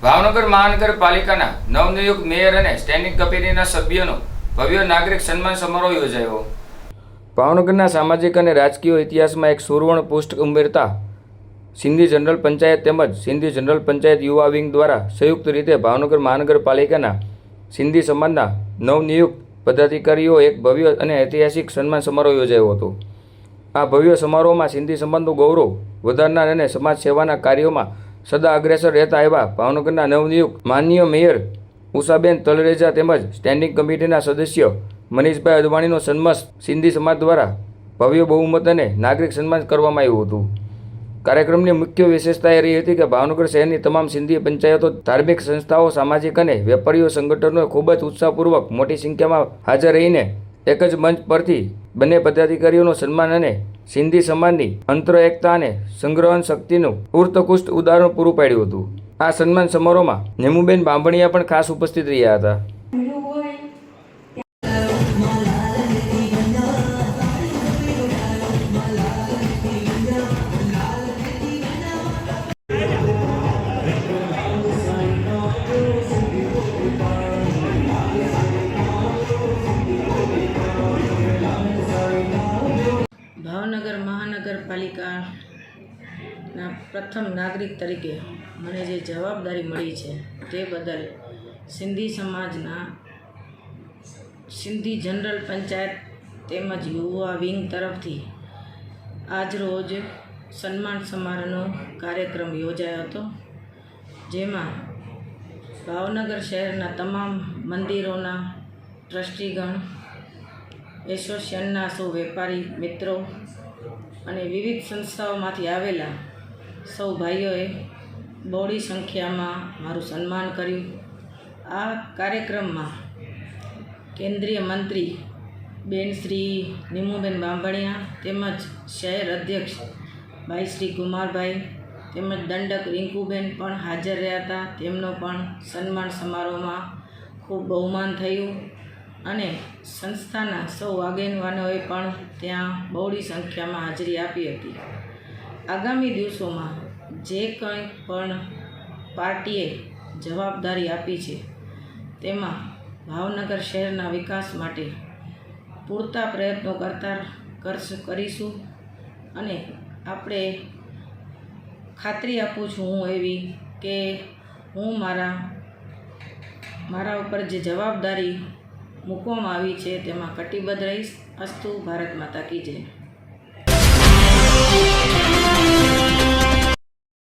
ભાવનગર મહાનગરપાલિકાના નવનિયુક્ત મેયર અને સ્ટેન્ડિંગ કમિટીના સભ્યોનો ભવ્ય નાગરિક સન્માન સમારોહ યોજાયો। ભાવનગરના સામાજિક અને રાજકીય ઇતિહાસમાં એક સુવર્ણ પુષ્ઠ ઉમેરતા સિંધી જનરલ પંચાયત તેમજ સિંધી જનરલ પંચાયત યુવા વિંગ દ્વારા સંયુક્ત રીતે ભાવનગર મહાનગરપાલિકાના સિંધી સમાજના નવનિયુક્ત પદાધિકારીઓ એક ભવ્ય અને ઐતિહાસિક સન્માન સમારોહ યોજાયો હતો। આ ભવ્ય સમારોહમાં સિંધી સમાજનું ગૌરવ વધારનાર અને સમાજ સેવાના કાર્યોમાં સદા અગ્રેસર રહેતા આવ્યા ભાવનગરના નવનિયુક્ત માનનીય મેયર ઉષાબેન તલરેજા તેમજ સ્ટેન્ડિંગ કમિટીના સદસ્ય મનીષભાઈ અદવાણીનો સન્માન સિંધી સમાજ દ્વારા ભવ્ય બહુમત અને નાગરિક સન્માન કરવામાં આવ્યું હતું। કાર્યક્રમની મુખ્ય વિશેષતા એ રહી હતી કે ભાવનગર શહેરની તમામ સિંધી પંચાયતો, ધાર્મિક સંસ્થાઓ, સામાજિક અને વેપારીઓ સંગઠનોએ ખૂબ જ ઉત્સાહપૂર્વક મોટી સંખ્યામાં હાજર રહીને એક જ મંચ પરથી બંને પદાધિકારીઓનું સન્માન અને સિંધી સમાજની અંતર એકતા અને સંગ્રહણ શક્તિનું ઉત્કૃષ્ટ ઉદાહરણ પૂરું પાડ્યું હતું। આ સન્માન સમારોહમાં નેમુબેન બાંભણિયા પણ ખાસ ઉપસ્થિત રહ્યા હતા। ભાવનગર મહાનગરપાલિકાના પ્રથમ નાગરિક તરીકે મને જે જવાબદારી મળી છે તે બદલ સિંધી સમાજના સિંધી જનરલ પંચાયત તેમજ યુવા વિંગ તરફથી આજરોજ સન્માન સમારોહનો કાર્યક્રમ યોજાયો હતો, જેમાં ભાવનગર શહેરના તમામ મંદિરોના ટ્રસ્ટીગણ, એસોસિએશનના સૌ વેપારી મિત્રો અને વિવિધ સંસ્થાઓમાંથી આવેલા સૌ ભાઈઓએ બહોળી સંખ્યામાં મારું સન્માન કર્યું। આ કાર્યક્રમમાં કેન્દ્રીય મંત્રી બેન શ્રી નીમુબેન બાંભણિયા તેમજ શહેર અધ્યક્ષ ભાઈ શ્રી કુમારભાઈ તેમજ દંડક રિંકુબેન પણ હાજર રહ્યા હતા। તેમનો પણ સન્માન સમારોહમાં ખૂબ બહુમાન થયું અને સંસ્થાના સૌ આગેવાનોએ પણ ત્યાં બહોળી સંખ્યામાં હાજરી આપી હતી। આગામી દિવસોમાં જે કંઈ પણ પાર્ટીએ જવાબદારી આપી છે તેમાં ભાવનગર શહેરના વિકાસ માટે પૂરતા પ્રયત્નો કરીશું અને આપણે ખાતરી આપું છું હું એવી કે હું મારા ઉપર જે જવાબદારી મૂકવામાં આવી છે તેમાં કટિબદ્ધ રહીશ। અસ્તુ, ભારત માતા કી જય।